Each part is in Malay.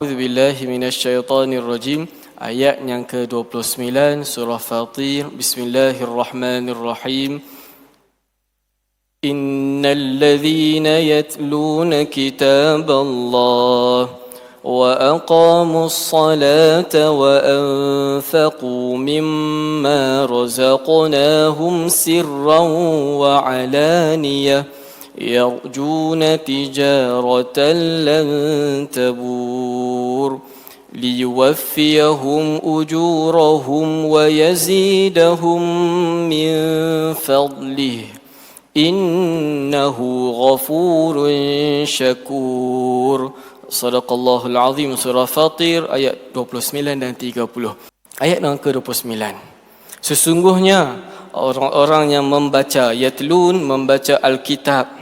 A'udzubillahi minasyaitonirrajim. Ayat yang ke-29 surah Fatir. Bismillahirrahmanirrahim. Innal ladzina yatluna kitaballah wa aqamus salata wa anfaqu mimma razaqnahum sirran wa alaniyah يرجون تجارة لن تبور ليوفيهم أجورهم ويزيدهم من فضله إنه غفور شكور. صدق الله العظيم. Surah Fatir ayat 29 dan 30. Ayat yang ke-29. Sesungguhnya orang-orang yang membaca yatlun, membaca Alkitab,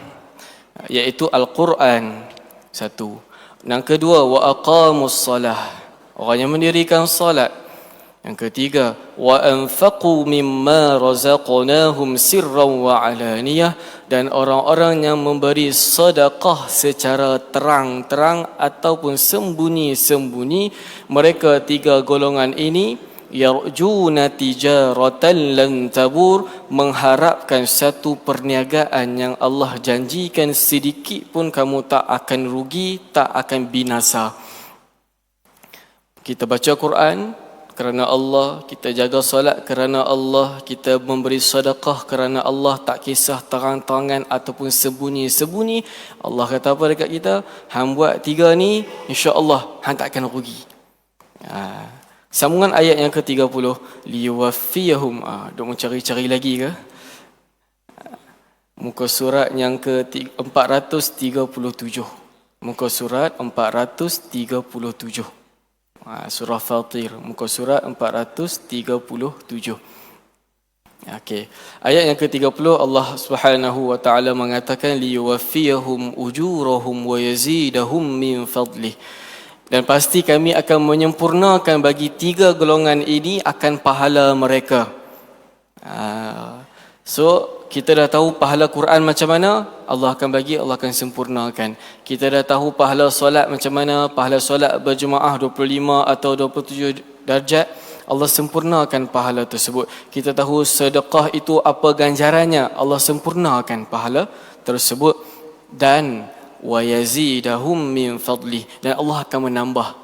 iaitu Al-Quran, satu. Yang kedua, wa aqamus salah, orang yang mendirikan salat. Yang ketiga, wa anfaqu mimma razaqnahum sirran wa alaniyah, dan orang-orang yang memberi sedekah secara terang-terang ataupun sembunyi-sembunyi. Mereka tiga golongan ini yarjuna tijaratan lan tabur, mengharapkan satu perniagaan yang Allah janjikan sedikit pun kamu tak akan rugi, tak akan binasa. Kita baca Quran kerana Allah, kita jaga solat kerana Allah, kita memberi sedekah kerana Allah, tak kisah terang-terangan ataupun sembunyi-sembunyi. Allah kata apa dekat kita? Hang buat tiga ni, insya-Allah hang tak akan rugi. Sambungan ayat yang ke-30, liwafiyahum. Duk mencari-cari lagi ke? Muka surat yang ke-437. Muka surat 437. Surah Fatir, muka surat 437. Okey. Ayat yang ke-30, Allah Subhanahu wa taala mengatakan liwafiyahum ujurahum wa yazidahum min fadlih. Dan pasti kami akan menyempurnakan bagi tiga golongan ini akan pahala mereka. So, kita dah tahu pahala Quran macam mana, Allah akan bagi, Allah akan sempurnakan. Kita dah tahu pahala solat macam mana, pahala solat berjemaah 25 atau 27 darjat, Allah sempurnakan pahala tersebut. Kita tahu sedekah itu apa ganjarannya, Allah sempurnakan pahala tersebut. Dan wa yazidahum min fadlih, dan Allah akan menambah.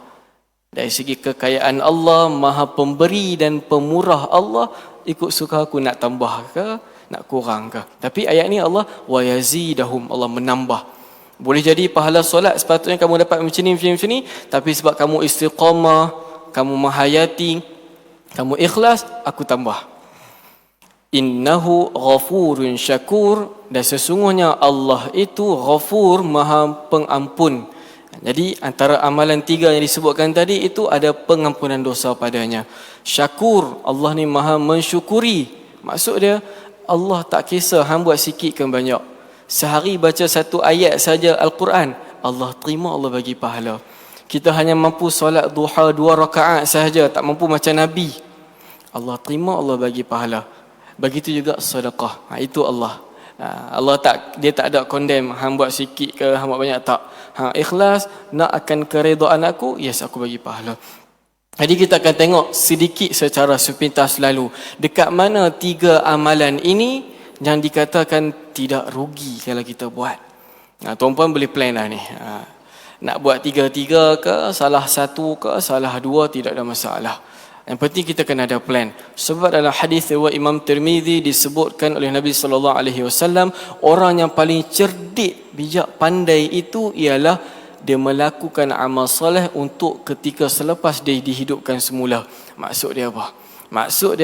Dari segi kekayaan Allah, maha pemberi dan pemurah Allah, ikut suka aku nak tambah ke, nak kurang ke. Tapi ayat ni Allah wa yazidahum, Allah menambah. Boleh jadi pahala solat sepatutnya kamu dapat macam ni, tapi sebab kamu istiqamah, kamu menghayati, kamu ikhlas, aku tambah. Innahu ghafurun syakur, dan sesungguhnya Allah itu ghafur, maha pengampun. Jadi antara amalan tiga yang disebutkan tadi itu ada pengampunan dosa padanya. Syakur, Allah ni maha mensyukuri. Maksud dia, Allah tak kisah hang buat sikit ke banyak. Sehari baca satu ayat saja Al-Quran, Allah terima, Allah bagi pahala. Kita hanya mampu solat duha 2 rakaat sahaja, tak mampu macam Nabi, Allah terima, Allah bagi pahala. Begitu juga sedekah. Itu Allah. Allah dia tak ada condemn hang buat sikit ke hang buat banyak, tak. Hang ikhlas nak akan keredaan aku, yes, aku bagi pahala. Jadi kita akan tengok sedikit secara sepintas lalu dekat mana tiga amalan ini yang dikatakan tidak rugi kalau kita buat. Tuan-puan boleh plan lah ni. Nak buat tiga-tiga ke, salah satu ke, salah dua, tidak ada masalah. Yang penting kita kena ada plan. Sebab dalam hadis riwayat Imam Tirmizi disebutkan oleh Nabi sallallahu alaihi wasallam, orang yang paling cerdik, bijak, pandai itu ialah dia melakukan amal soleh untuk ketika selepas dia dihidupkan semula. Maksud dia apa? Maksud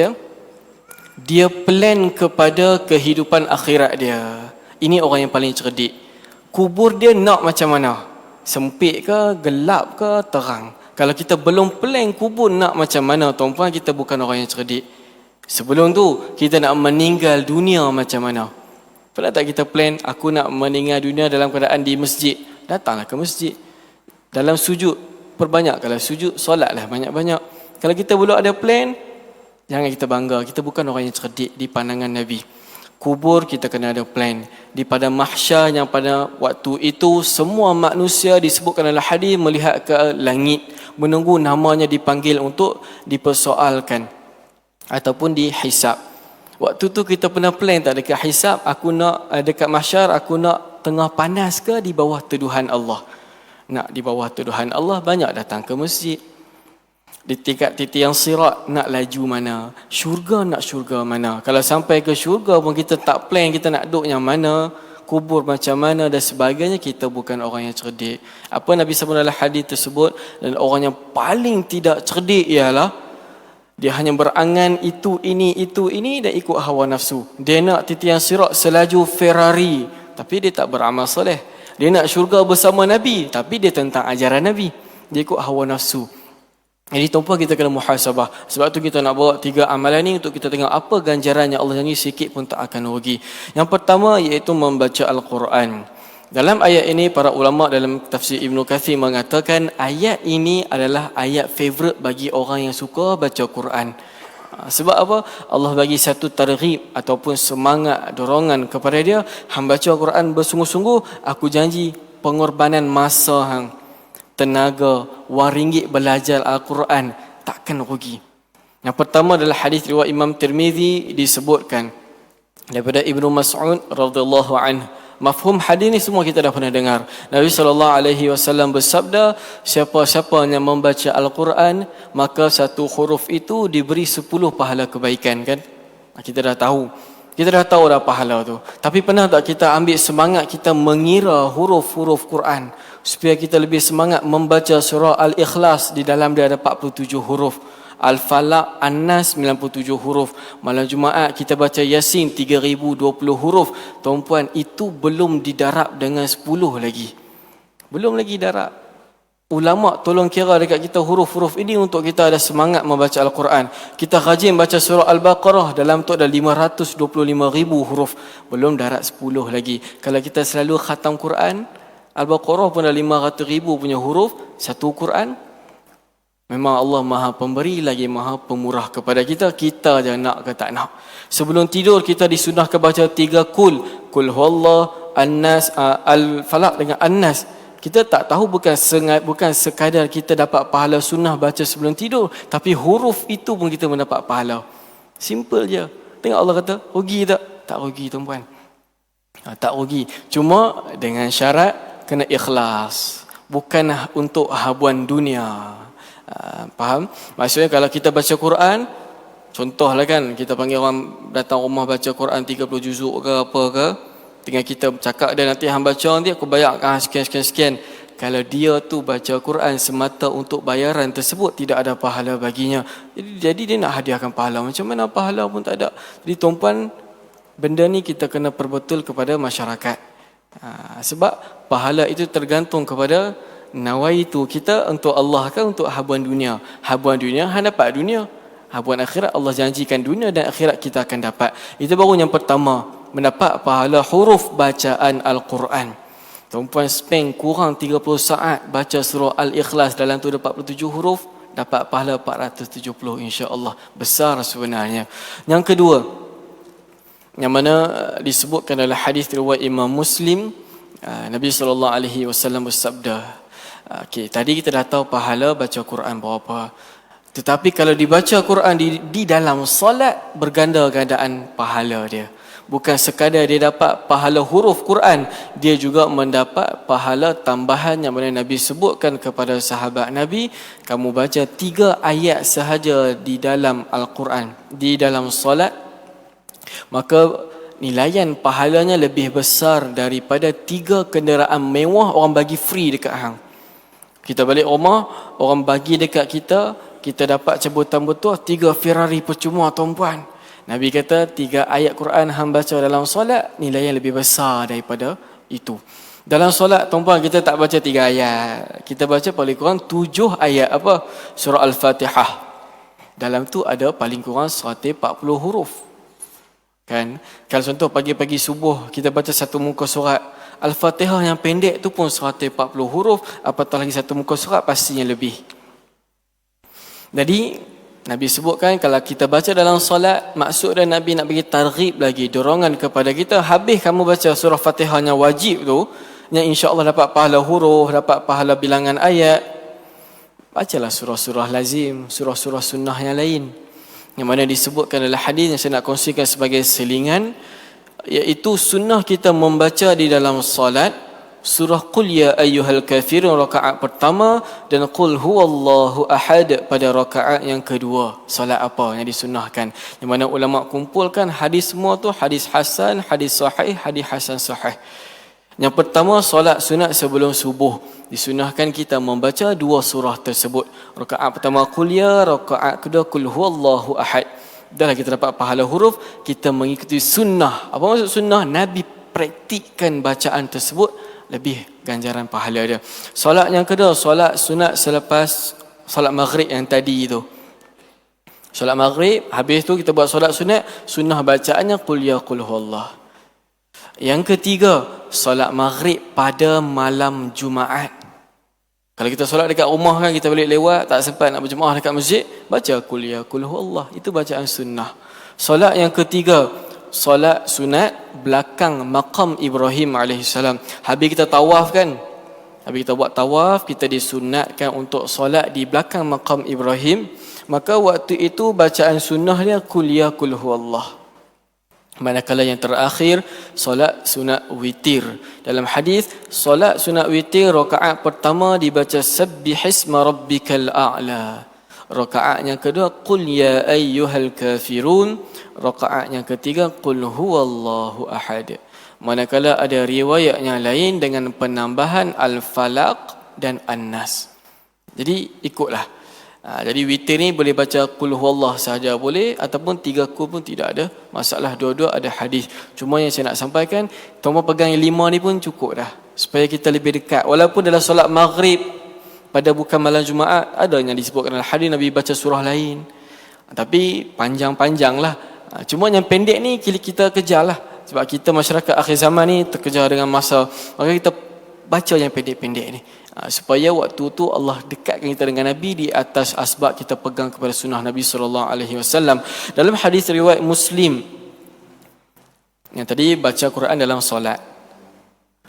dia plan kepada kehidupan akhirat dia. Ini orang yang paling cerdik. Kubur dia nak macam mana? Sempit ke, gelap ke, terang? Kalau kita belum plan kubur nak macam mana, tuan-puan, kita bukan orang yang cerdik. Sebelum tu, kita nak meninggal dunia macam mana? Pernah tak kita plan, aku nak meninggal dunia dalam keadaan di masjid? Datanglah ke masjid. Dalam sujud, perbanyaklah sujud, solatlah banyak-banyak. Kalau kita belum ada plan, jangan kita bangga, kita bukan orang yang cerdik di pandangan Nabi. kubur kita kena ada plan. Di pada mahsyar yang pada waktu itu semua manusia disebutkan dalam hadis melihat ke langit, menunggu namanya dipanggil untuk dipersoalkan ataupun dihisap. Waktu tu kita pernah plan tak dekat hisap, aku nak dekat mahsyar, aku nak tengah panas ke di bawah teduhan Allah. Nak di bawah teduhan Allah, banyak datang ke masjid. Di tingkat titik yang sirat, nak laju mana? Syurga nak syurga mana? Kalau sampai ke syurga pun kita tak plan kita nak duduk yang mana, kubur macam mana dan sebagainya, kita bukan orang yang cerdik. Apa Nabi SAW dalam hadis tersebut, dan orang yang paling tidak cerdik ialah dia hanya berangan itu ini dan ikut hawa nafsu. Dia nak titik yang sirat selaju Ferrari, tapi dia tak beramal soleh. Dia nak syurga bersama Nabi, tapi dia tentang ajaran Nabi. Dia ikut hawa nafsu. Jadi tuan-puan, kita kena muhasabah. Sebab tu kita nak bawa 3 amalan ni untuk kita tengok apa ganjarannya. Allah janji sikit pun tak akan rugi. Yang pertama iaitu membaca Al-Quran. Dalam ayat ini para ulama dalam tafsir Ibn Kathir mengatakan ayat ini adalah ayat favourite bagi orang yang suka baca Quran. Sebab apa? Allah bagi satu targhib ataupun semangat, dorongan kepada dia. Hang baca Quran bersungguh-sungguh, aku janji pengorbanan masa hang, tenaga, wang ringgit belajar Al-Quran takkan rugi. Yang pertama adalah hadis riwayat Imam Tirmizi, disebutkan daripada Ibnu Mas'ud radhiyallahu anhu. Mafhum hadis ni semua kita dah pernah dengar. Nabi SAW bersabda, siapa-siapa yang membaca Al-Quran, maka satu huruf itu diberi 10 pahala kebaikan, kan? Kita dah tahu. Kita dah tahu dah pahala tu. Tapi pernah tak kita ambil semangat kita mengira huruf-huruf Quran supaya kita lebih semangat membaca surah Al-Ikhlas, di dalam dia ada 47 huruf. Al-Falaq, An-Nas 97 huruf. Malam Jumaat kita baca Yasin 3020 huruf. Tuan-puan, itu belum didarab dengan 10 lagi. Belum lagi darab. Ulama tolong kira dekat kita huruf-huruf ini untuk kita ada semangat membaca Al-Quran. Kita rajin baca surah Al-Baqarah, dalam tu ada 525,000 huruf. Belum darat 10 lagi. Kalau kita selalu khatam Quran, Al-Baqarah pun ada 500,000 punya huruf, satu Quran. Memang Allah Maha Pemberi lagi Maha Pemurah kepada kita. Kita je nak ke tak nak. Sebelum tidur kita disunahkan baca 3 kul. Kul huwallah, An-Nas, Al-Falaq dengan An-Nas. Kita tak tahu bukan sekadar kita dapat pahala sunnah baca sebelum tidur, tapi huruf itu pun kita mendapat pahala. Simple je. Tengok Allah kata, rugi tak? Tak rugi tuan-puan. Tak rugi. Cuma dengan syarat kena ikhlas. Bukanlah untuk habuan dunia. Faham? Maksudnya kalau kita baca Quran, contohlah kan, kita panggil orang datang rumah baca Quran 30 juzuk ke apa ke, tinggal kita cakap dia, nanti hang baca nanti aku bayarkan sekian. Kalau dia tu baca Quran semata untuk bayaran tersebut, tidak ada pahala baginya. Jadi dia nak hadiahkan pahala, macam mana pahala pun tak ada. Jadi tuan-puan, benda ni kita kena perbetul kepada masyarakat. Sebab pahala itu tergantung kepada nawaitu kita untuk Allah kan, untuk habuan dunia. Habuan dunia hang dapat dunia. Habuan akhirat Allah janjikan dunia dan akhirat kita akan dapat. Itu baru yang pertama, mendapat pahala huruf bacaan Al-Quran. Tuan-puan spend kurang 30 saat baca surah Al-Ikhlas, dalam tu ada 47 huruf, dapat pahala 470 insya-Allah. Besar sebenarnya. Yang kedua, yang mana disebutkan dalam hadis riwayat Imam Muslim, Nabi SAW bersabda, tadi kita dah tahu pahala baca Quran berapa. Tetapi kalau dibaca Quran di dalam solat, berganda gandaan pahala dia. Bukan sekadar dia dapat pahala huruf Quran, dia juga mendapat pahala tambahan yang mana Nabi sebutkan kepada sahabat Nabi, kamu baca 3 ayat sahaja di dalam Al-Quran, di dalam solat, maka nilaian pahalanya lebih besar daripada 3 kenderaan mewah orang bagi free dekat hang. Kita balik rumah, orang bagi dekat kita, kita dapat cabutan betul 3 Ferrari percuma tuan-puan. Nabi kata 3 ayat Quran hang baca dalam solat, nilai yang lebih besar daripada itu. Dalam solat tuan-puan, kita tak baca 3 ayat. Kita baca paling kurang 7 ayat apa? Surah Al-Fatihah. Dalam tu ada paling kurang 140 huruf. Kan? Kalau contoh pagi-pagi subuh kita baca satu muka surat Al-Fatihah yang pendek tu pun 140 huruf, apatah lagi satu muka surat pastinya lebih. Jadi Nabi sebutkan kalau kita baca dalam solat, maksud dan Nabi nak bagi targhib lagi, dorongan kepada kita, habis kamu baca surah Fatihah yang wajib tu, yang insya-Allah dapat pahala huruf, dapat pahala bilangan ayat, bacalah surah-surah lazim, surah-surah sunnah yang lain. Yang mana disebutkan dalam hadis yang saya nak kongsikan sebagai selingan, iaitu sunnah kita membaca di dalam solat surah Qul ya ayyuhal kafirun rakaat pertama dan Qul huwallahu ahad pada rakaat yang kedua. Solat apa yang disunnahkan? Yang mana ulama kumpulkan hadis semua tu hadis hasan, hadis sahih, hadis hasan sahih. Yang pertama, solat sunat sebelum subuh. Disunahkan kita membaca dua surah tersebut. Rakaat pertama Qul ya, rakaat kedua Qul huwallahu ahad. Dahlah kita dapat pahala huruf, kita mengikuti sunnah. Apa maksud sunnah? Nabi praktikkan bacaan tersebut, lebih ganjaran pahala dia. Solat yang kedua, solat sunat selepas solat maghrib yang tadi itu. Solat maghrib, habis tu kita buat solat sunat, sunnah bacaannya Qul ya Qul huwallah. Yang ketiga, solat maghrib pada malam Jumaat. Kalau kita solat dekat rumah kan, kita balik lewat, tak sempat nak berjemaah dekat masjid, baca Qul ya Qul huwallah. Itu bacaan sunnah. Solat yang ketiga, solat sunat belakang maqam Ibrahim AS. Habis kita tawaf kan, habis kita buat tawaf, kita disunatkan untuk solat di belakang maqam Ibrahim. Maka waktu itu bacaan sunnah dia Qul ya Qul huwallah. Manakala yang terakhir, solat sunat witir. Dalam hadis, solat sunat witir rakaat pertama dibaca Sabbihisma rabbikal a'la. Rakaat yang kedua Qul ya ayyuhal kafirun. Rakaat yang ketiga Qul huwallahu ahad. Manakala ada riwayat yang lain dengan penambahan Al-Falaq dan An-Nas. Jadi ikutlah. Jadi witir ni boleh baca Qul huwallah sahaja boleh, ataupun 3 qul pun tidak ada masalah, dua-dua ada hadis. Cuma yang saya nak sampaikan, tuan-tuan pegang yang 5 ni pun cukup dah, supaya kita lebih dekat. Walaupun dalam solat maghrib pada bukan malam Jumaat, ada yang disebutkan dalam hadis Nabi baca surah lain, tapi panjang-panjang lah. Cuma yang pendek ni kita kejar lah, sebab kita masyarakat akhir zaman ni terkejar dengan masa, maka kita baca yang pendek-pendek ni, supaya waktu tu Allah dekatkan kita dengan Nabi di atas asbab kita pegang kepada sunnah Nabi SAW. Dalam hadis riwayat Muslim yang tadi baca Quran dalam solat,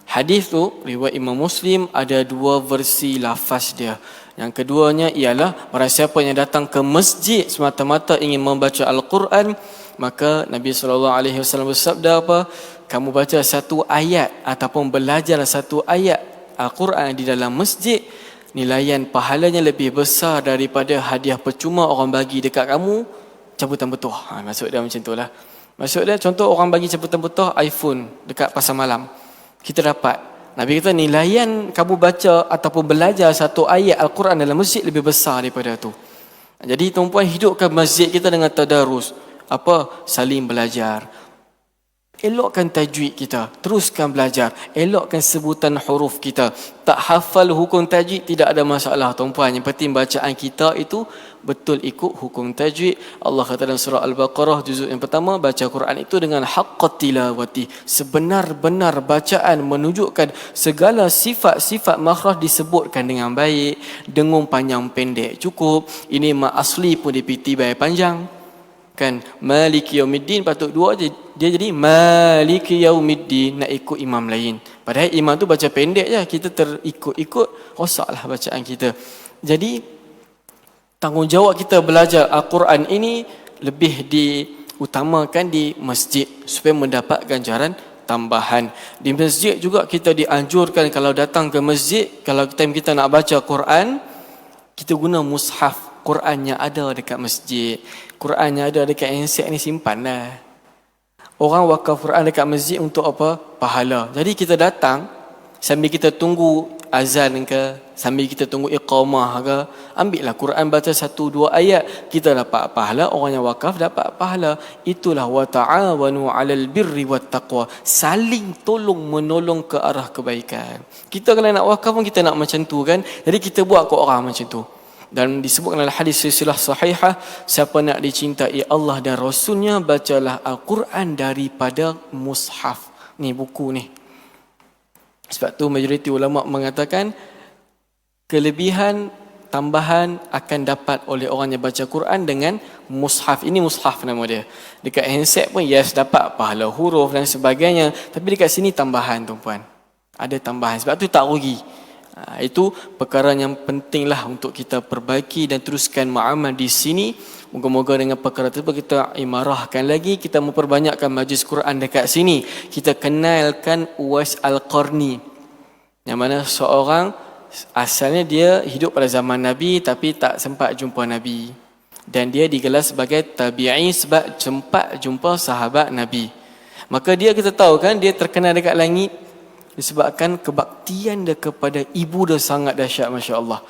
hadis tu riwayat Imam Muslim ada 2 versi lafaz dia. Yang keduanya ialah barang siapa yang datang ke masjid semata-mata ingin membaca Al-Quran, maka Nabi SAW bersabda apa? Kamu baca satu ayat ataupun belajar satu ayat Al-Quran di dalam masjid, nilaian pahalanya lebih besar daripada hadiah percuma orang bagi dekat kamu cabutan betuah. Maksud dia macam tu lah. Maksud dia, contoh orang bagi cabutan betuah iPhone dekat pasar malam, kita dapat. Nabi kata nilaian kamu baca ataupun belajar satu ayat Al-Quran dalam masjid lebih besar daripada tu. Jadi tuan-puan, hidupkan masjid kita dengan tadarus. Apa? Saling belajar. Elokkan tajwid kita, teruskan belajar. Elokkan sebutan huruf kita. Tak hafal hukum tajwid, tidak ada masalah tuan-puan. Yang penting bacaan kita itu betul ikut hukum tajwid. Allah kata dalam surah Al-Baqarah juzuk yang pertama, baca Quran itu dengan haqqat tilawati, sebenar-benar bacaan, menunjukkan segala sifat-sifat makhraj disebutkan dengan baik. Dengung panjang pendek cukup. Ini mak asli pun dipiti bayar panjang. Kan Maliki Yaumiddin patut dua je, dia jadi Maliki Yaumiddin, nak ikut imam lain. Padahal imam tu baca pendek je, kita terikut-ikut, rosaklah bacaan kita. Jadi tanggungjawab kita belajar Al-Quran ini lebih diutamakan di masjid supaya mendapat ganjaran tambahan. Di masjid juga kita dianjurkan kalau datang ke masjid, kalau kita nak baca Quran, kita guna mushaf. Qurannya ada dekat masjid, Qurannya ada dekat handset ni, simpan lah. Orang wakaf Quran dekat masjid untuk apa? Pahala. Jadi kita datang sambil kita tunggu azan ke, sambil kita tunggu iqamah ke, ambillah Quran, baca 1-2 ayat, kita dapat pahala, orang yang wakaf dapat pahala. Itulah wa ta'awanu 'alal birri wat taqwa, saling tolong menolong ke arah kebaikan. Kita kalau nak wakaf pun kita nak macam tu kan. Jadi kita buat ke orang macam tu. Dan disebutkan dalam hadis silsilah sahihah, siapa nak dicintai Allah dan Rasulnya, bacalah Al-Quran daripada mushaf. Ni buku ni. Sebab tu majoriti ulama mengatakan kelebihan tambahan akan dapat oleh orang yang baca Quran dengan mushaf. Ini mushaf nama dia. Dekat handset pun yes dapat pahala huruf dan sebagainya. Tapi dekat sini tambahan tuan-puan. Ada tambahan. Sebab tu tak rugi. Itu perkara yang pentinglah untuk kita perbaiki dan teruskan muamal di sini. Moga-moga dengan perkara tersebut kita imarahkan lagi, kita memperbanyakkan majlis Quran dekat sini. Kita kenalkan Uwais Al-Qarni, yang mana seorang asalnya dia hidup pada zaman Nabi tapi tak sempat jumpa Nabi. Dan dia digelar sebagai tabi'i sebab sempat jumpa sahabat Nabi. Maka dia, kita tahu kan, dia terkenal dekat langit disebabkan kebaktian dia kepada ibu dia sangat dahsyat, masya-Allah.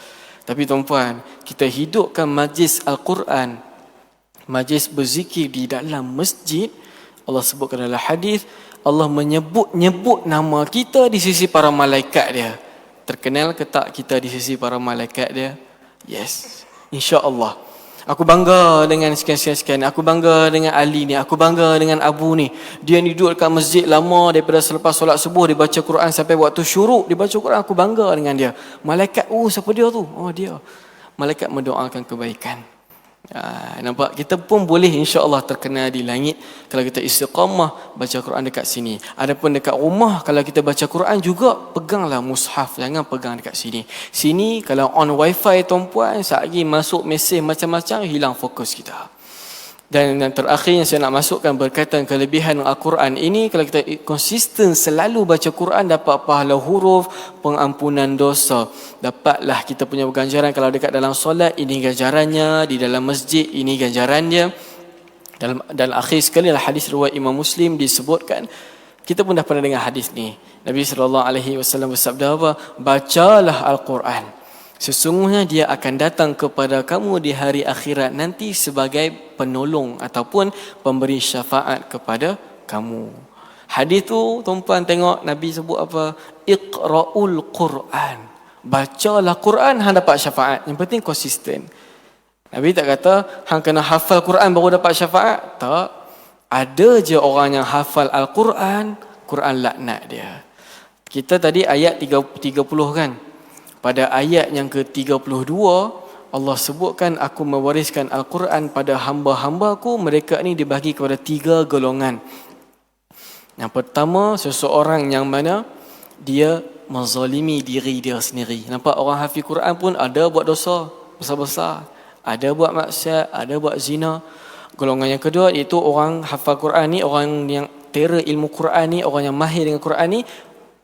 Tapi tuan-puan, kita hidupkan majlis Al-Quran, majlis berzikir di dalam masjid. Allah sebutkan dalam hadis, Allah menyebut nama kita di sisi para malaikat dia. Terkenal ke tak kita di sisi para malaikat dia? Yes, insya-Allah. Aku bangga dengan sekian-sekian. Aku bangga dengan Ali ni. Aku bangga dengan Abu ni. Dia ni duduk dekat masjid lama, daripada selepas solat subuh dia baca Quran sampai waktu syuruk dia baca Quran. Aku bangga dengan dia. Malaikat, siapa dia tu? Oh, dia. Malaikat mendoakan kebaikan. Nampak, kita pun boleh insya-Allah terkenal di langit kalau kita istiqamah baca Quran dekat sini. Adapun dekat rumah kalau kita baca Quran juga peganglah mushaf, jangan pegang dekat sini. Sini kalau on wifi tuan-puan, saat lagi masuk mesej macam-macam, hilang fokus kita. Dan yang terakhir yang saya nak masukkan berkaitan kelebihan Al-Quran ini, kalau kita konsisten selalu baca Quran, dapat pahala huruf, pengampunan dosa. Dapatlah kita punya ganjaran. Kalau dekat dalam solat, ini ganjarannya. Di dalam masjid, ini ganjarannya. Dan akhir sekali adalah hadis riwayat Imam Muslim disebutkan. Kita pun dah pernah dengar hadis ni. Nabi SAW bersabda apa? Bacalah Al-Quran. Sesungguhnya dia akan datang kepada kamu di hari akhirat nanti sebagai penolong ataupun pemberi syafaat kepada kamu. Hadis tu tuan-tuan tengok Nabi sebut apa? Iqra'ul Quran. Bacalah Quran, hang dapat syafaat. Yang penting konsisten. Nabi tak kata hang kena hafal Quran baru dapat syafaat. Tak. Ada je orang yang hafal Al-Quran, Quran laknat dia. Kita tadi ayat 30 kan? Pada ayat yang ke-32, Allah sebutkan, aku mewariskan Al-Quran pada hamba-hambaku. Mereka ni dibagi kepada 3 golongan. Yang pertama, seseorang yang mana dia menzalimi diri dia sendiri. Nampak, orang hafiz Quran pun ada buat dosa besar-besar. Ada buat maksiat, ada buat zina. Golongan yang kedua, iaitu orang hafal Quran ni, orang yang tera ilmu Quran ni, orang yang mahir dengan Quran ni,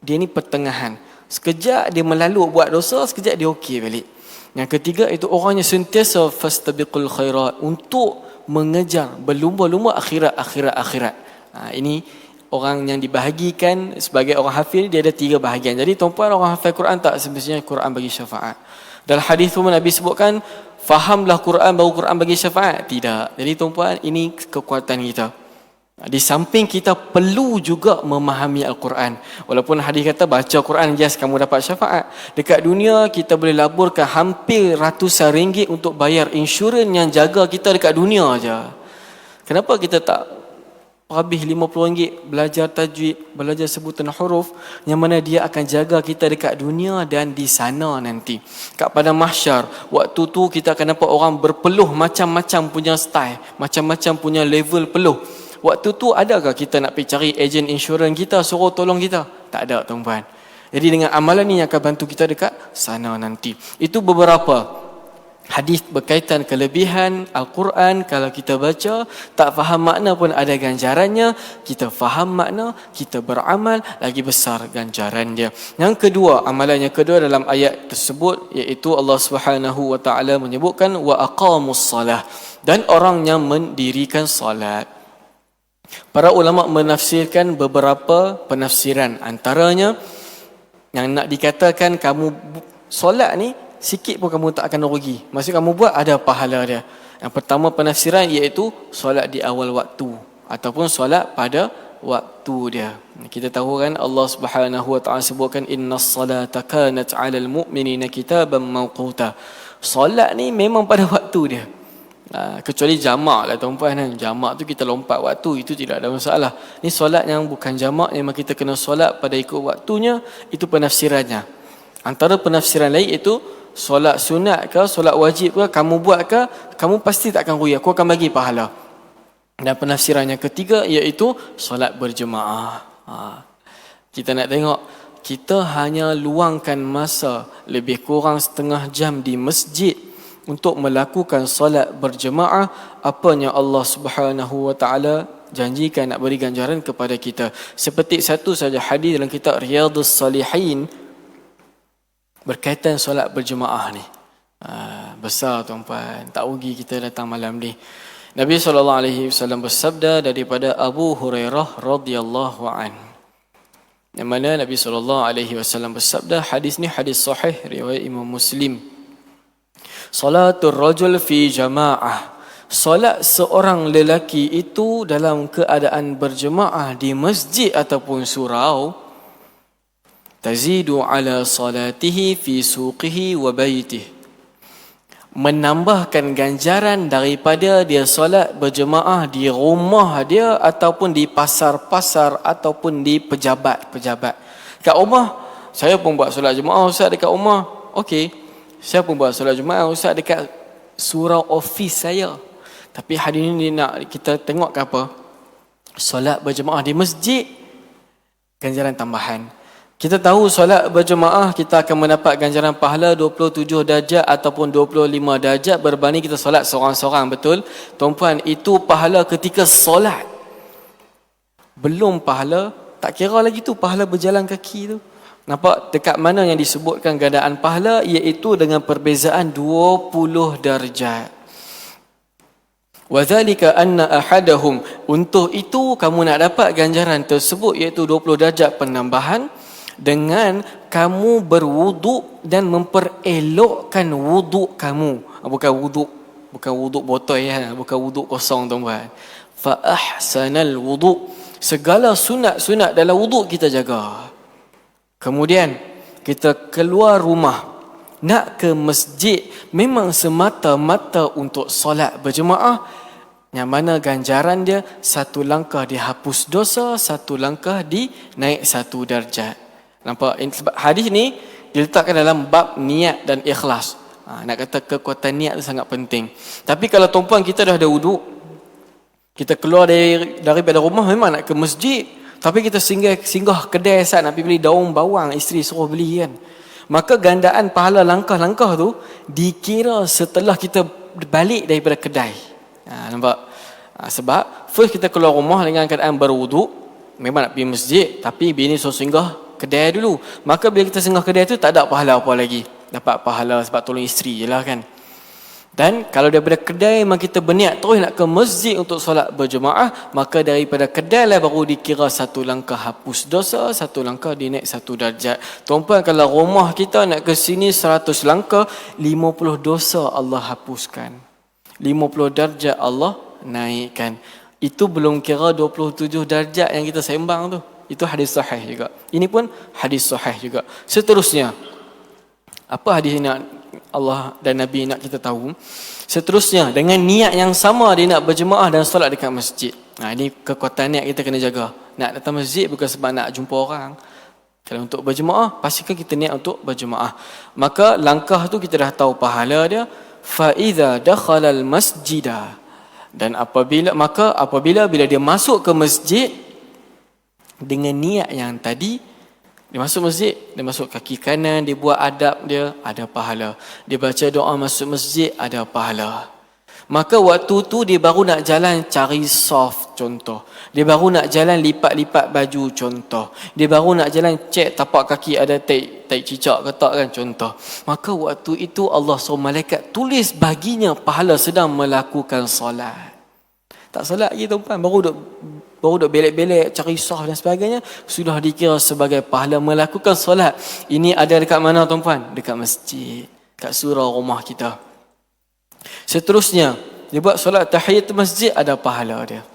dia ni pertengahan. Sekejap dia melalu buat dosa, sekejap dia okey balik. Yang ketiga itu orang yang sentiasa fastabiqul khairat, untuk mengejar berlumba-lumba akhirat. Ini orang yang dibahagikan sebagai orang hafiz, dia ada 3 bahagian. Jadi tuan-puan, orang hafal Quran tak semestinya Quran bagi syafaat. Dalam hadis pun Nabi sebutkan, fahamlah Quran baru Quran bagi syafaat. Tidak. Jadi tuan-puan, ini kekuatan kita. Di samping kita perlu juga memahami Al-Quran. Walaupun hadis kata baca Quran yes kamu dapat syafaat. Dekat dunia kita boleh laburkan hampir ratusan ringgit untuk bayar insurans yang jaga kita dekat dunia aja. Kenapa kita tak habis RM50 belajar tajwid, belajar sebutan huruf yang mana dia akan jaga kita dekat dunia dan di sana nanti. Kat pada mahsyar, waktu tu kita akan nampak orang berpeluh macam-macam punya style, macam-macam punya level peluh. Waktu tu adakah kita nak pergi cari ejen insurans kita suruh tolong kita? Tak ada tuan-tuan. Jadi dengan amalan ni yang akan bantu kita dekat sana nanti. Itu beberapa hadis berkaitan kelebihan Al-Quran. Kalau kita baca, tak faham makna pun ada ganjarannya. Kita faham makna, kita beramal, lagi besar ganjaran dia. Yang kedua, amalan yang kedua dalam ayat tersebut, iaitu Allah Subhanahu wa taala menyebutkan wa aqamus salah, dan orang yang mendirikan salat. Para ulama menafsirkan beberapa penafsiran. Antaranya yang nak dikatakan kamu solat ni sikit pun kamu tak akan rugi. Maksud kamu buat ada pahala dia. Yang pertama penafsiran iaitu solat di awal waktu ataupun solat pada waktu dia. Kita tahu kan Allah Subhanahu wa taala sebutkan innas salata kanat 'alal mu'minina kitaban mawquta. Solat ni memang pada waktu dia. Kecuali jamak lah tuan-puan kan. Jamak tu kita lompat waktu, itu tidak ada masalah. Ni solat yang bukan jamak, memang kita kena solat pada ikut waktunya. Itu penafsirannya. Antara penafsiran lain itu solat sunat ke, solat wajib ke, kamu buat ke, kamu pasti tak akan rugi, aku akan bagi pahala. Dan penafsiran yang ketiga iaitu solat berjemaah. Kita nak tengok, kita hanya luangkan masa lebih kurang setengah jam di masjid untuk melakukan solat berjemaah, apanya Allah Subhanahu wa taala janjikan nak beri ganjaran kepada kita. Seperti satu saja hadis dalam kitab Riyadhus Salihin berkaitan solat berjemaah ni. Besar tuan-puan, tak rugi kita datang malam ni. Nabi SAW bersabda daripada Abu Hurairah radhiyallahu anhu, yang mana Nabi SAW bersabda, hadis ni hadis sahih riwayat Imam Muslim, salatul rajul fi jama'ah, solat seorang lelaki itu dalam keadaan berjemaah di masjid ataupun surau, tazidu ala salatihi fi suqihi wa baitihi, menambahkan ganjaran daripada dia solat berjemaah di rumah dia ataupun di pasar-pasar ataupun di pejabat-pejabat. Kat rumah, saya pun buat solat jemaah ustaz dekat rumah. Okey, saya pun buat solat jemaah ustaz dekat surau office saya. Tapi hari ini nak kita tengok ke apa? Solat berjemaah di masjid, ganjaran tambahan. Kita tahu solat berjemaah kita akan mendapat ganjaran pahala 27 darjat ataupun 25 darjat berbanding kita solat seorang-seorang, betul? Tuan-puan, itu pahala ketika solat. Belum pahala, tak kira lagi tu pahala berjalan kaki tu. Nampak dekat mana yang disebutkan gandaan pahala, iaitu dengan perbezaan 20 darjat. Wadzalika anna ahadahum, untuk itu kamu nak dapat ganjaran tersebut iaitu 20 darjat penambahan dengan kamu berwuduk dan memperelokkan wuduk kamu. Bukan wuduk botol ya, bukan wuduk kosong tuan-tuan. Fa ahsanal wuduk, segala sunat-sunat dalam wuduk kita jaga. Kemudian kita keluar rumah nak ke masjid memang semata-mata untuk solat berjemaah, yang mana ganjaran dia satu langkah dihapus dosa, satu langkah dinaik satu darjat. Nampak? Sebab hadis ni diletakkan dalam bab niat dan ikhlas. Nak kata kekuatan niat tu sangat penting. Tapi kalau tuan-puan kita dah ada wuduk, kita keluar daripada rumah memang nak ke masjid, tapi kita singgah kedai saat nak pergi beli daun bawang, isteri suruh beli kan, maka gandaan pahala langkah-langkah tu dikira setelah kita balik daripada kedai. Nampak? Sebab first kita keluar rumah dengan keadaan berwuduk, memang nak pergi masjid, tapi bini suruh singgah kedai dulu. Maka bila kita singgah kedai tu tak ada pahala apa lagi. Dapat pahala sebab tolong isteri je lah kan. Dan kalau daripada kedai memang kita berniat terus nak ke masjid untuk solat berjemaah, maka daripada kedai lah baru dikira satu langkah hapus dosa, satu langkah dinaik satu darjat. Tuan-puan, kalau rumah kita nak ke sini 100 langkah, 50 dosa Allah hapuskan, 50 darjat Allah naikkan. Itu belum kira 27 darjat yang kita sembang tu. Itu hadis sahih juga. Ini pun hadis sahih juga. Seterusnya, apa hadis ini Allah dan Nabi nak kita tahu? Seterusnya, dengan niat yang sama dia nak berjemaah dan solat dekat masjid. Ini kekuatan niat kita kena jaga. Nak datang masjid bukan sebab nak jumpa orang. Kalau untuk berjemaah, pastikan kita niat untuk berjemaah. Maka langkah tu kita dah tahu pahala dia. Fa iza dakhala al masjidah, dan apabila dia masuk ke masjid dengan niat yang tadi, dia masuk masjid, dia masuk kaki kanan, dia buat adab dia, ada pahala. Dia baca doa masuk masjid, ada pahala. Maka waktu tu dia baru nak jalan cari soft, contoh. Dia baru nak jalan lipat-lipat baju, contoh. Dia baru nak jalan cek tapak kaki ada tai cicak ke tak kan, contoh. Maka waktu itu Allah suruh malaikat tulis baginya pahala sedang melakukan solat. Tak solat lagi tuan-tuan, baru duk belek-belek cari sah dan sebagainya, sudah dikira sebagai pahala melakukan solat. Ini ada dekat mana tuan-tuan? Dekat masjid, kat surau rumah kita. Seterusnya, dia buat solat tahiyatul masjid, ada pahala dia.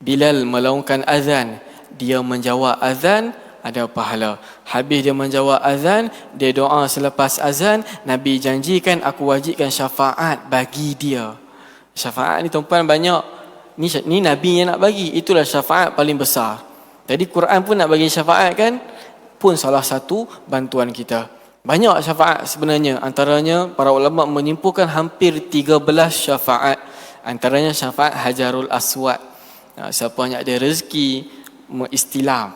Bilal melaungkan azan, dia menjawab azan, ada pahala. Habis dia menjawab azan, dia doa selepas azan, Nabi janjikan aku wajibkan syafaat bagi dia. Syafaat ni tuan-puan banyak. Ni Nabi yang nak bagi. Itulah syafaat paling besar. Jadi Quran pun nak bagi syafaat kan, pun salah satu bantuan kita. Banyak syafaat sebenarnya. Antaranya para ulama menyimpulkan hampir 13 syafaat. Antaranya syafaat Hajarul Aswad. Siapa yang ada rezeki mengistilam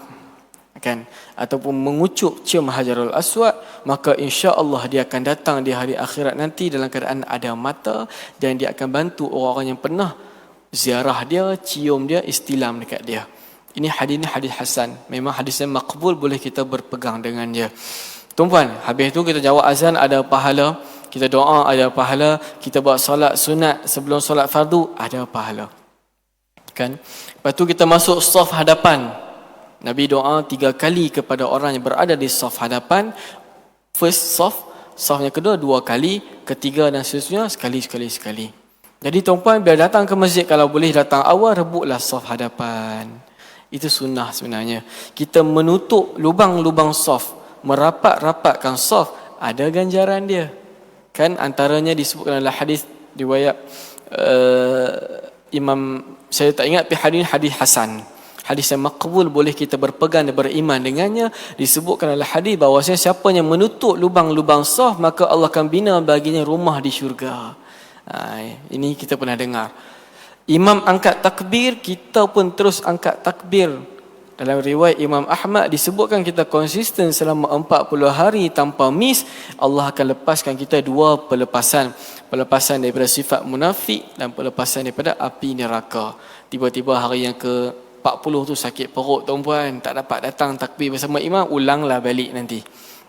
kan, ataupun mengucuk cium Hajarul Aswad, maka insya-Allah dia akan datang di hari akhirat nanti dalam keadaan ada mata, dan dia akan bantu orang-orang yang pernah ziarah dia, cium dia, istilam dekat dia. Ini hadis hasan. Memang hadisnya makbul, boleh kita berpegang dengan dia. Tuan-puan, habis tu kita jawab azan ada pahala, kita doa ada pahala, kita buat solat sunat sebelum solat fardu ada pahala. Kan? Lepas tu kita masuk saf hadapan. Nabi doa 3 kali kepada orang yang berada di saf hadapan. First saf, safnya kedua 2 kali, ketiga dan seterusnya sekali. Jadi tuan-puan bila datang ke masjid, kalau boleh datang awal, rebutlah saf hadapan. Itu sunnah sebenarnya. Kita menutup lubang-lubang saf, merapat-rapatkan saf, ada ganjaran dia. Kan antaranya disebutkan dalam hadis riwayat Imam, saya tak ingat, tapi hadis hasan. Hadis yang makbul, boleh kita berpegang dan beriman dengannya. Disebutkan dalam hadis bahawasanya siapa yang menutup lubang-lubang saf, maka Allah akan bina baginya rumah di syurga. Ini kita pernah dengar. Imam angkat takbir, kita pun terus angkat takbir. Dalam riwayat Imam Ahmad disebutkan kita konsisten selama 40 hari tanpa miss, Allah akan lepaskan kita 2 pelepasan. Pelepasan daripada sifat munafik dan pelepasan daripada api neraka. Tiba-tiba hari yang ke 40 tu sakit perut tuan-puan, tak dapat datang takbir bersama imam, ulanglah balik nanti.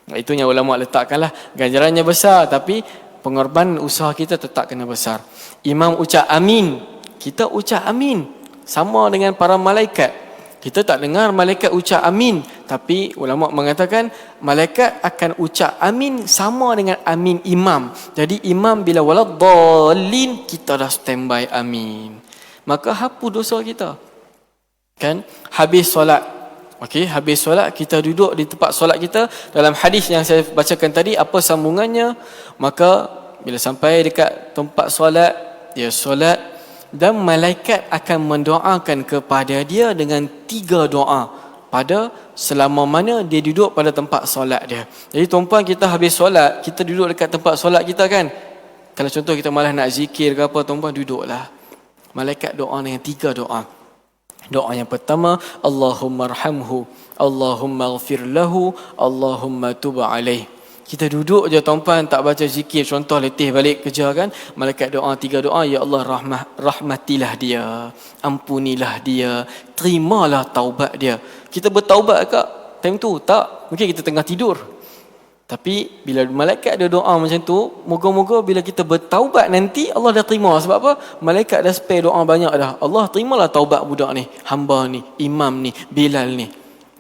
Itu yang ulama letakkanlah. Ganjarannya besar, tapi pengorbanan usaha kita tetap kena besar. Imam ucap amin, kita ucap amin sama dengan para malaikat. Kita tak dengar malaikat ucap amin, tapi ulama mengatakan malaikat akan ucap amin sama dengan amin imam. Jadi imam bila waladdallin, kita dah standby amin, maka hapus dosa kita. Kan? Habis solat. Okey, habis solat kita duduk di tempat solat kita. Dalam hadis yang saya bacakan tadi, apa sambungannya? Maka bila sampai dekat tempat solat, dia solat dan malaikat akan mendoakan kepada dia dengan 3 doa pada selama mana dia duduk pada tempat solat dia. Jadi tuan-puan, kita habis solat, kita duduk dekat tempat solat kita kan. Kalau contoh kita malas nak zikir ke apa, tuan-puan duduklah. Malaikat doa dengan 3 doa. Doa yang pertama, Allahumma arhamhu, Allahumma ghafir lahu, Allahumma tub alaih. Kita duduk je tuan-puan, tak baca zikir. Contoh letih balik kerja kan, malaikat doa 3 doa, ya Allah rahmatilah dia, ampunilah dia, terimalah taubat dia. Kita bertaubat ke time tu? Tak, mungkin kita tengah tidur. Tapi bila malaikat ada doa macam tu, moga-moga bila kita bertaubat nanti Allah dah terima. Sebab apa? Malaikat dah spare doa banyak dah. Allah terimalah taubat budak ni, hamba ni, imam ni, Bilal ni.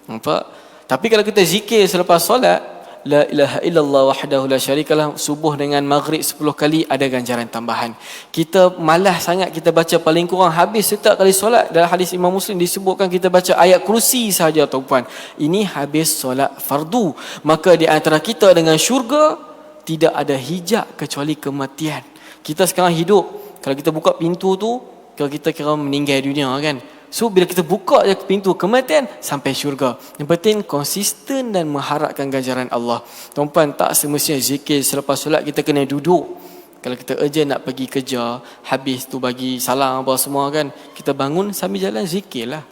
Nampak? Tapi kalau kita zikir selepas solat, la ilaha illallah wahdahu la syarikalah, subuh dengan maghrib 10 kali, ada ganjaran tambahan. Kita malas sangat, kita baca paling kurang habis setiap kali solat. Dalam hadis Imam Muslim disebutkan kita baca ayat kursi saja tuan-puan. Ini habis solat fardu. Maka di antara kita dengan syurga tidak ada hijab kecuali kematian. Kita sekarang hidup, kalau kita buka pintu tu, kalau kita kira meninggal dunia kan. So bila kita buka je pintu kematian, sampai syurga. Yang penting konsisten dan mengharapkan ganjaran Allah. Tuan-puan, tak semestinya zikir selepas solat kita kena duduk. Kalau kita urgent nak pergi kerja, habis tu bagi salam apa semua kan, kita bangun sambil jalan zikirlah.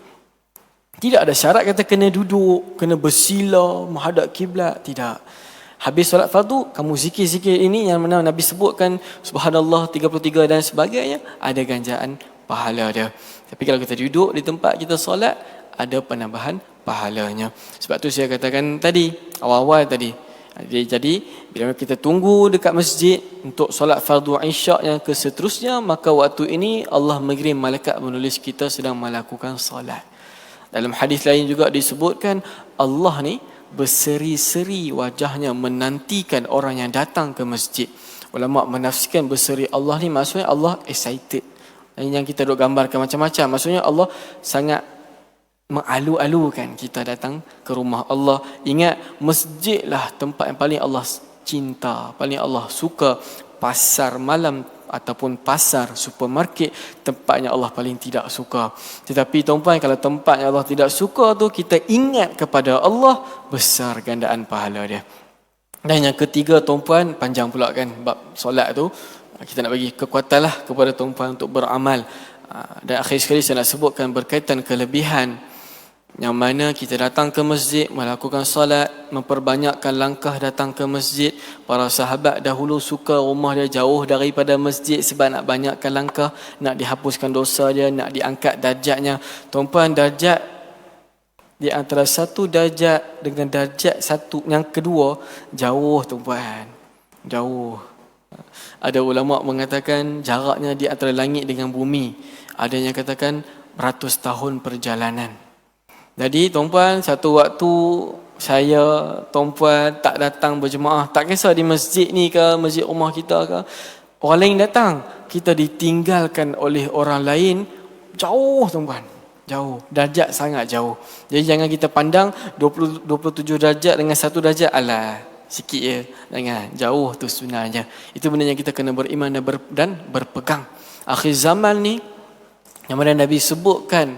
Tidak ada syarat kata kena duduk, kena bersila, menghadap kiblat, tidak. Habis solat fardu, kamu zikir-zikir ini yang mana Nabi sebutkan, subhanallah 33 dan sebagainya, ada ganjaran pahala dia. Tapi kalau kita duduk di tempat kita solat, ada penambahan pahalanya. Sebab tu saya katakan tadi, awal-awal tadi. Jadi bila kita tunggu dekat masjid untuk solat fardu isyak yang keseterusnya, maka waktu ini Allah mengirim malaikat menulis kita sedang melakukan solat. Dalam hadis lain juga disebutkan, Allah ni berseri-seri wajahnya menantikan orang yang datang ke masjid. Ulama menafsirkan berseri Allah ni maksudnya Allah excited. Yang kita duk gambarkan macam-macam. Maksudnya Allah sangat mengalu-alukan kita datang ke rumah Allah. Ingat, masjidlah tempat yang paling Allah cinta, paling Allah suka. Pasar malam ataupun pasar, supermarket, tempatnya Allah paling tidak suka. Tetapi tuan-tuan, kalau tempatnya Allah tidak suka tu, kita ingat kepada Allah, besar gandaan pahala dia. Dan yang ketiga tuan-puan, panjang pula kan bab solat tu, kita nak bagi kekuatan lah kepada tuan-puan untuk beramal. Dan akhir sekali saya nak sebutkan berkaitan kelebihan yang mana kita datang ke masjid, melakukan solat, memperbanyakkan langkah datang ke masjid. Para sahabat dahulu suka rumah dia jauh daripada masjid sebab nak banyakkan langkah, nak dihapuskan dosa dia, nak diangkat darjatnya. Tuan-puan, darjat di antara satu darjat dengan darjat satu yang kedua jauh tuan-puan, jauh. Ada ulama mengatakan jaraknya di antara langit dengan bumi. Ada yang katakan beratus tahun perjalanan. Jadi tuan-puan, satu waktu saya, tuan-puan tak datang berjemaah, tak kisah di masjid ni ke, masjid rumah kita ke, orang lain datang, kita ditinggalkan oleh orang lain, jauh tuan-puan, jauh, darjat sangat jauh. Jadi jangan kita pandang 27 darjat dengan satu darjat, alah sikit je, jangan, jauh tu sebenarnya. Itu benda yang kita kena beriman dan berpegang. Akhir zaman ni, yang mana Nabi sebutkan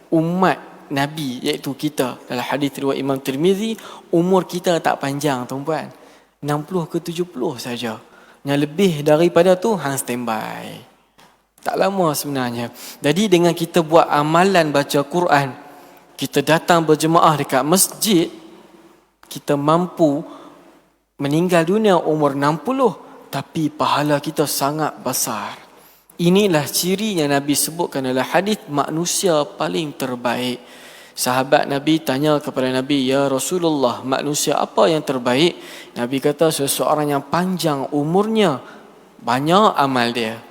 umat Nabi, iaitu kita, dalam hadis riwayat Imam Tirmizi, umur kita tak panjang tuan-puan, 60 ke 70 saja. Yang lebih daripada tu hang standby, tak lama sebenarnya. Jadi dengan kita buat amalan baca Quran, kita datang berjemaah dekat masjid, kita mampu meninggal dunia umur 60, tapi pahala kita sangat besar. Inilah ciri yang Nabi sebutkan dalam hadis manusia paling terbaik. Sahabat Nabi tanya kepada Nabi, ya Rasulullah, manusia apa yang terbaik? Nabi kata, seseorang yang panjang umurnya, banyak amal dia.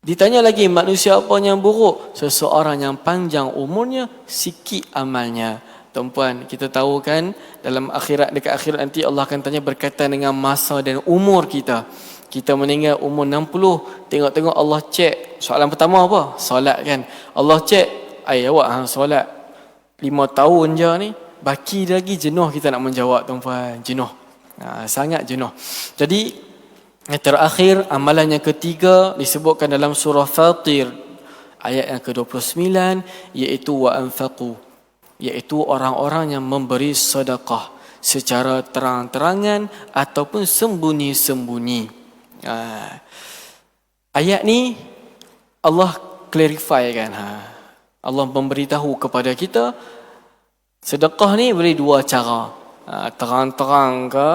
Ditanya lagi, manusia apa yang buruk? Seseorang yang panjang umurnya, sikit amalnya. Tuan-puan, kita tahu kan dalam akhirat, dekat akhirat nanti Allah akan tanya berkaitan dengan masa dan umur kita. Kita meninggal umur 60, tengok-tengok Allah cek. Soalan pertama apa? Solat kan. Allah cek, awak solat 5 tahun je ni, baki lagi, jenuh kita nak menjawab tuan-puan, jenuh. Sangat jenuh. Jadi yang terakhir, amalan yang ketiga disebutkan dalam surah Fatir ayat yang ke-29, iaitu wa anfaqu, iaitu orang-orang yang memberi sedekah secara terang-terangan ataupun sembunyi-sembunyi. Ayat ni Allah clarify kan. Allah memberitahu kepada kita sedekah ni boleh dua cara. Terang-terang ke,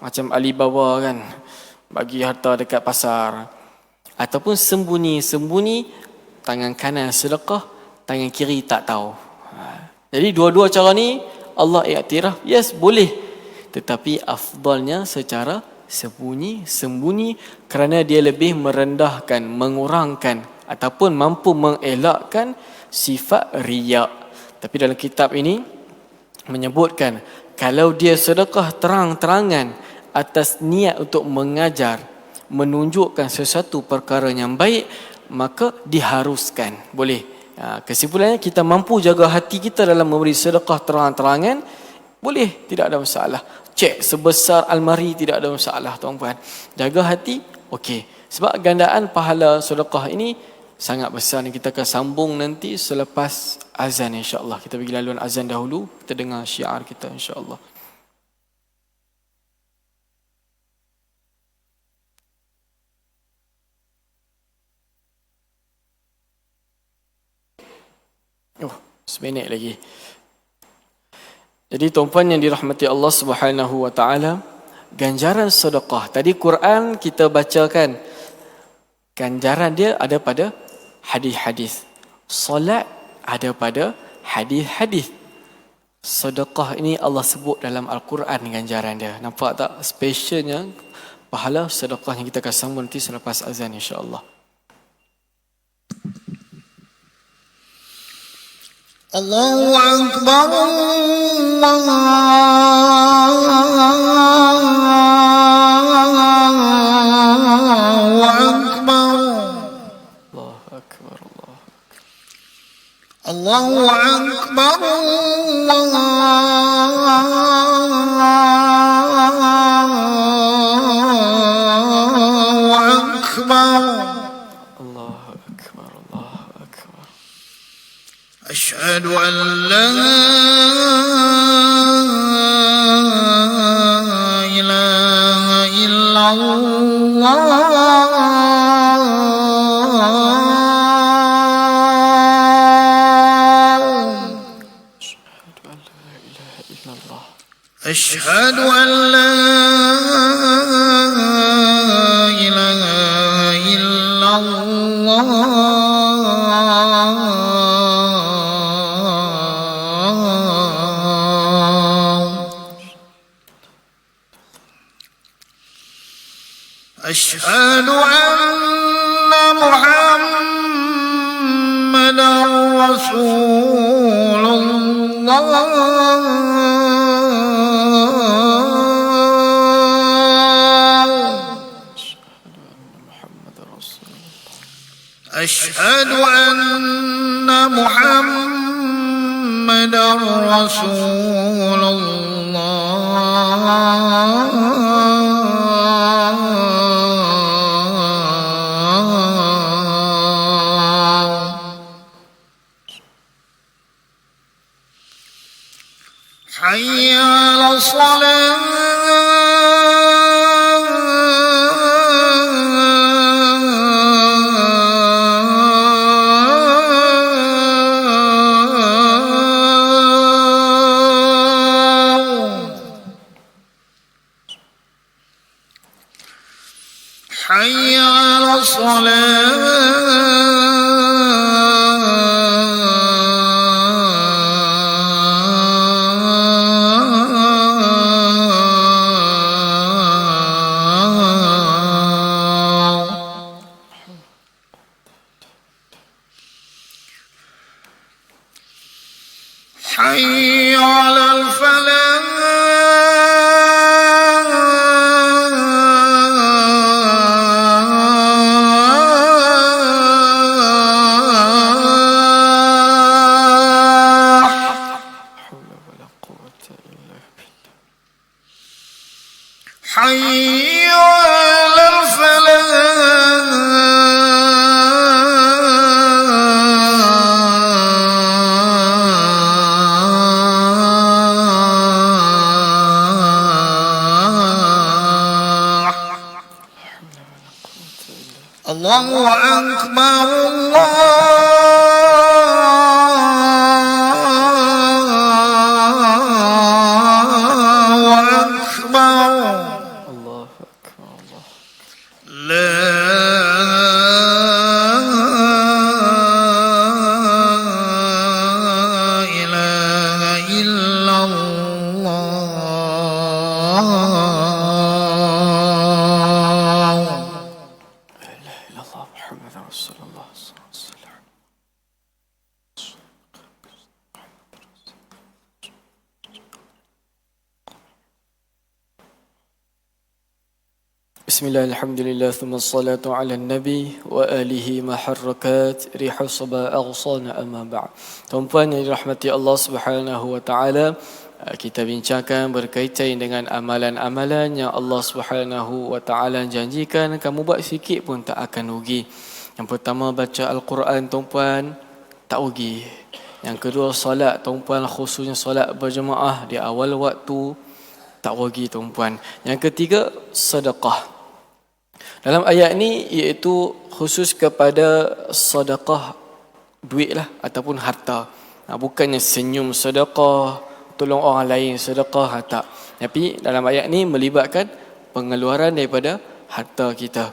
macam Alibaba kan, bagi harta dekat pasar, ataupun sembunyi-sembunyi, tangan kanan sedekah, tangan kiri tak tahu. Jadi dua-dua cara ni Allah iktiraf, yes boleh, tetapi afdalnya secara sembunyi-sembunyi, kerana dia lebih merendahkan, mengurangkan ataupun mampu mengelakkan sifat riya. Tapi dalam kitab ini menyebutkan kalau dia sedekah terang-terangan atas niat untuk mengajar, menunjukkan sesuatu perkara yang baik, maka diharuskan, boleh. Kesimpulannya, kita mampu jaga hati kita dalam memberi sedekah terang-terangan, boleh, tidak ada masalah. Cek sebesar almari, tidak ada masalah tuan-puan. Jaga hati, okey. Sebab gandaan pahala sedekah ini sangat besar. Kita akan sambung nanti selepas azan insya-Allah. Kita bagi laluan azan dahulu, kita dengar syiar kita insya-Allah. Seminit lagi. Jadi tuan-puan yang dirahmati Allah Subhanahu wa taala, ganjaran sedekah. Tadi Quran kita bacakan, ganjaran dia ada pada hadis-hadis. Solat ada pada hadis-hadis. Sedekah ini Allah sebut dalam Al-Quran ganjaran dia. Nampak tak specialnya pahala sedekah yang kita akan sambung nanti selepas azan insya-Allah. Allahu Akbar, Allahu Akbar, Allahu Akbar, Allahu Akbar, Allahu Akbar. أشهد أن لا إله أشهد أن لا إله إلا الله أشهد أن محمدا رسول الله أشهد أن محمدا رسول الله حي على الصلاة حي على الصلاة حي على الفلاح حي على الفلاح الله أكبر الله أكبر الله أكبر الله لا إله إلا الله لا إله إلا الله محمد رسول الله صلى الله عليه وسلم Bismillah, alhamdulillah, thumma salatu ala nabi wa alihi maharrakat rihu sabah aghsana amma ba'd. Tuan-puan yang dirahmati Allah Subhanahu wa taala, kita bincangkan berkaitan dengan amalan-amalan yang Allah Subhanahu wa taala janjikan kamu buat sikit pun tak akan rugi. Yang pertama, baca Al-Quran, tuan-puan, tak rugi. Yang kedua, solat, tuan-puan, khususnya solat berjemaah di awal waktu, tak rugi, tuan-puan. Yang ketiga, sedekah. Dalam ayat ni iaitu khusus kepada sedekah duit lah ataupun harta. Bukannya senyum sedekah, tolong orang lain sedekah, tak. Tapi dalam ayat ni melibatkan pengeluaran daripada harta kita.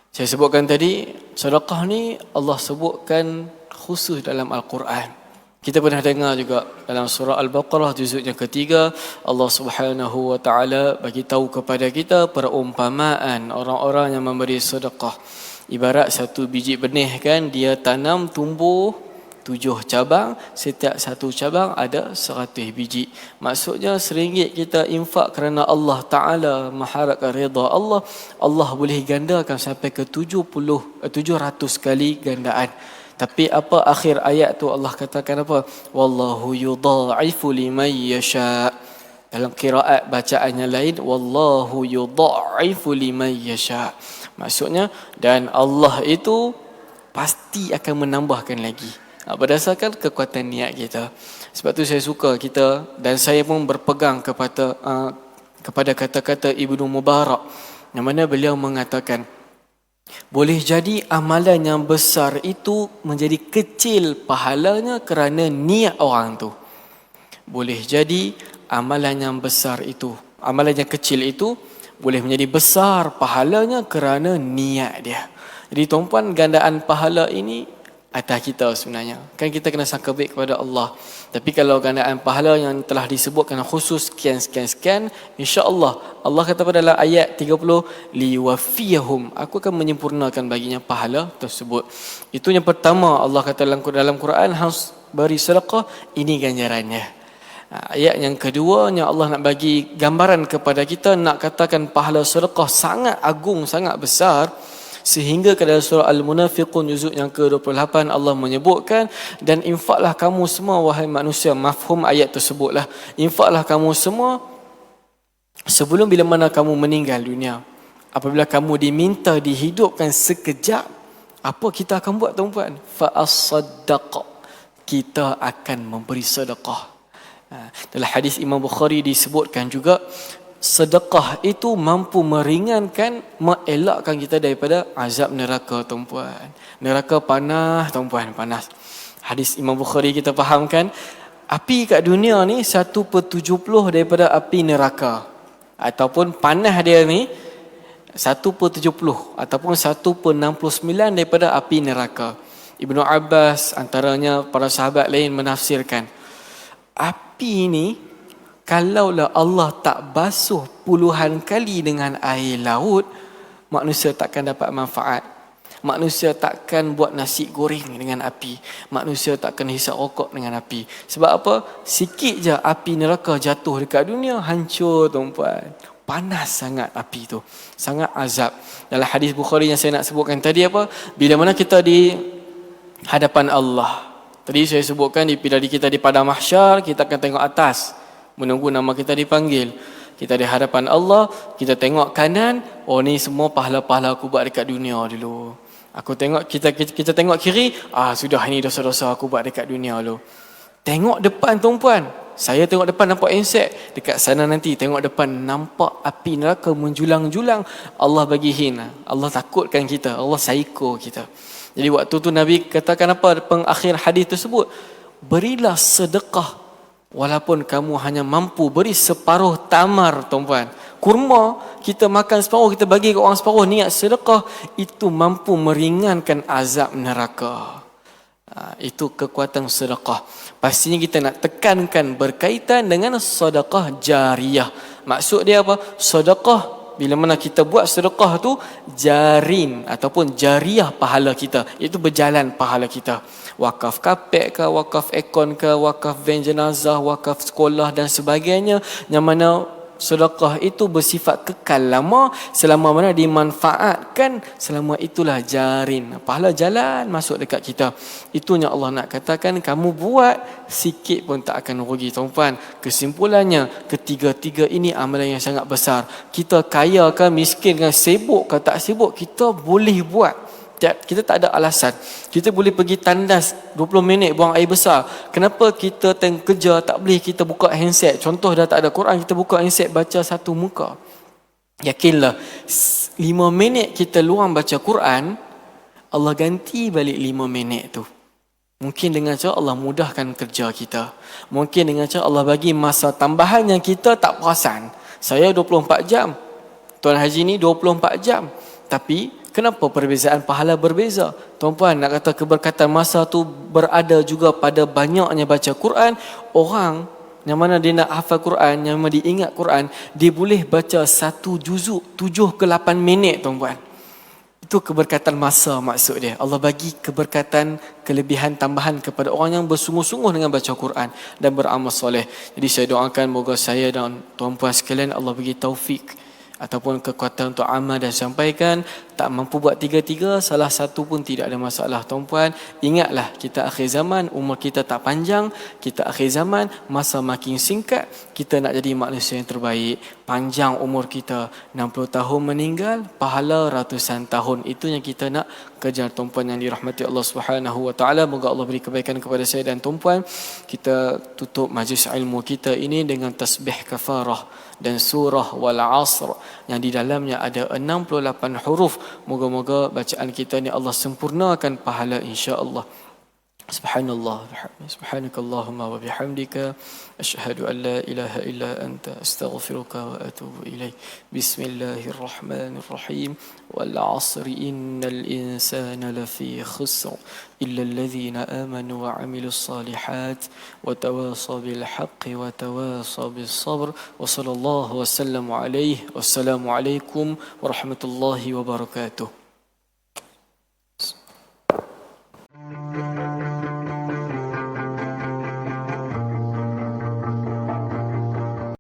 Saya sebutkan tadi, sedekah ni Allah sebutkan khusus dalam Al-Quran. Kita pernah dengar juga dalam surah Al-Baqarah juzuk yang ketiga, Allah Subhanahu wa taala bagi tahu kepada kita perumpamaan orang-orang yang memberi sedekah. Ibarat satu biji benih kan, dia tanam tumbuh 7 cabang, setiap satu cabang ada 100 biji. Maksudnya RM1 kita infak kerana Allah Taala, mengharapkan redha Allah, Allah boleh gandakan sampai ke 700 kali gandaan. Tapi apa akhir ayat tu Allah katakan apa? Wallahu yudha'ifu liman yasha. Dalam qiraat bacaan yang lain, wallahu yudha'ifu liman yasha. Maksudnya, dan Allah itu pasti akan menambahkan lagi. Berdasarkan kekuatan niat kita. Sebab tu saya suka kita, dan saya pun berpegang kepada kata-kata Ibnu Mubarak, yang mana beliau mengatakan, boleh jadi amalan yang besar itu menjadi kecil pahalanya kerana niat orang tu. Boleh jadi amalan yang besar itu, amalan yang kecil itu boleh menjadi besar pahalanya kerana niat dia. Jadi tuan-puan, gandaan pahala ini atas kita sebenarnya. Kan kita kena sangka baik kepada Allah. Tapi kalau gandaan pahala yang telah disebutkan khusus sekian, insya-Allah Allah kata pada dalam ayat 30, liwafiyahum, aku akan menyempurnakan baginya pahala tersebut. Itu yang pertama, Allah kata dalam Quran, harus beri sedekah, ini ganjarannya. Ayat yang kedua, yang Allah nak bagi gambaran kepada kita, nak katakan pahala sedekah sangat agung, sangat besar, sehingga ke dalam surah Al-Munafiqun juzuk yang ke-28 Allah menyebutkan, dan infaklah kamu semua wahai manusia, mafhum ayat tersebutlah, infaklah kamu semua sebelum bila mana kamu meninggal dunia. Apabila kamu diminta dihidupkan sekejap, apa kita akan buat tuan-puan? Fa-as-saddaq, kita akan memberi sedekah. Dalam hadis Imam Bukhari disebutkan juga, sedekah itu mampu meringankan, mengelakkan kita daripada azab neraka tuan-puan. Neraka panas tuan-puan, panas. Hadis Imam Bukhari kita fahamkan, api kat dunia ni 1/70 daripada api neraka. Ataupun panas dia ni 1/70 ataupun 1/69 daripada api neraka. Ibnu Abbas antaranya para sahabat lain menafsirkan, api ni kalaulah Allah tak basuh puluhan kali dengan air laut, manusia takkan dapat manfaat. Manusia takkan buat nasi goreng dengan api. Manusia takkan hisap rokok dengan api. Sebab apa? Sikit je api neraka jatuh dekat dunia, hancur tuan-puan. Panas sangat api tu. Sangat azab. Dalam hadis Bukhari yang saya nak sebutkan tadi apa? Bila mana kita di hadapan Allah. Tadi saya sebutkan, bila kita di padang mahsyar, kita akan tengok atas, menunggu nama kita dipanggil. Kita di hadapan Allah, kita tengok kanan, oh ni semua pahala-pahala aku buat dekat dunia dulu. Aku tengok, kita tengok kiri, sudah ini dosa-dosa aku buat dekat dunia dulu. Tengok depan tuan-puan, saya tengok depan nampak insek, dekat sana nanti tengok depan nampak api neraka menjulang-julang. Allah bagi hin, Allah takutkan kita, Allah psycho kita. Jadi waktu tu Nabi katakan apa pengakhir hadis tersebut? Berilah sedekah walaupun kamu hanya mampu beri separuh tamar tuan-puan. Kurma kita makan separuh, kita bagi ke orang separuh, niat sedekah, itu mampu meringankan azab neraka. Itu kekuatan sedekah. Pastinya kita nak tekankan berkaitan dengan sedekah jariyah. Maksud dia apa? Sedekah, bila mana kita buat sedekah tu, jarin ataupun jariah pahala kita, itu berjalan pahala kita. Wakaf kapek ke, wakaf ekon ke, wakaf van jenazah, wakaf sekolah dan sebagainya, yang mana sedekah itu bersifat kekal lama, selama mana dimanfaatkan, selama itulah jarin, pahala jalan masuk dekat kita. Itunya Allah nak katakan, kamu buat sikit pun tak akan rugi tuan-puan. Kesimpulannya, ketiga-tiga ini amalan yang sangat besar. Kita kaya ke, miskin ke, sibuk ke tak sibuk, kita boleh buat. Kita tak ada alasan. Kita boleh pergi tandas 20 minit buang air besar. Kenapa kita tengah kerja tak boleh kita buka handset? Contoh dah tak ada Quran, kita buka handset baca satu muka. Yakinlah 5 minit kita luang baca Quran, Allah ganti balik 5 minit tu. Mungkin dengan cara Allah mudahkan kerja kita. Mungkin dengan cara Allah bagi masa tambahan yang kita tak perasan. Saya 24 jam. Tuan Haji ni 24 jam. Tapi kenapa perbezaan pahala berbeza? Tuan-puan, nak kata keberkatan masa tu berada juga pada banyaknya baca Quran. Orang yang mana dia nak hafal Quran, yang mana dia ingat Quran, dia boleh baca satu juzuk 7 ke 8 minit tuan-puan. Itu keberkatan masa maksud dia. Allah bagi keberkatan, kelebihan tambahan kepada orang yang bersungguh-sungguh dengan baca Quran dan beramal soleh. Jadi saya doakan moga saya dan tuan-puan sekalian Allah bagi taufik ataupun kekuatan untuk amal dan sampaikan. Tak mampu buat tiga-tiga, salah satu pun tidak ada masalah tuan-puan. Ingatlah, kita akhir zaman, umur kita tak panjang. Kita akhir zaman, masa makin singkat. Kita nak jadi manusia yang terbaik. Panjang umur kita, 60 tahun meninggal, pahala ratusan tahun. Itu yang kita nak kejar tuan-puan yang dirahmati Allah Subhanahu wa taala. Moga Allah beri kebaikan kepada saya dan tuan-puan. Kita tutup majlis ilmu kita ini dengan tasbih kafarah. dan surah Wal Asr yang di dalamnya ada 68 huruf. Moga-moga bacaan kita ni Allah sempurnakan pahala insya-Allah. Subhanallah, subhanakallahumma wa bihamdika asyhadu an la ilaha illa anta astaghfiruka wa atubu ilaik. Bismillahirrahmanirrahim. Wal 'asri innal insana lafi khusr illa alladhina amanu wa 'amilus salihat wa tawasaw bil haqqi wa tawasaw bis sabr. Wa sallallahu wasallam alaihi. Wassalamu alaikum warahmatullahi wabarakatuh.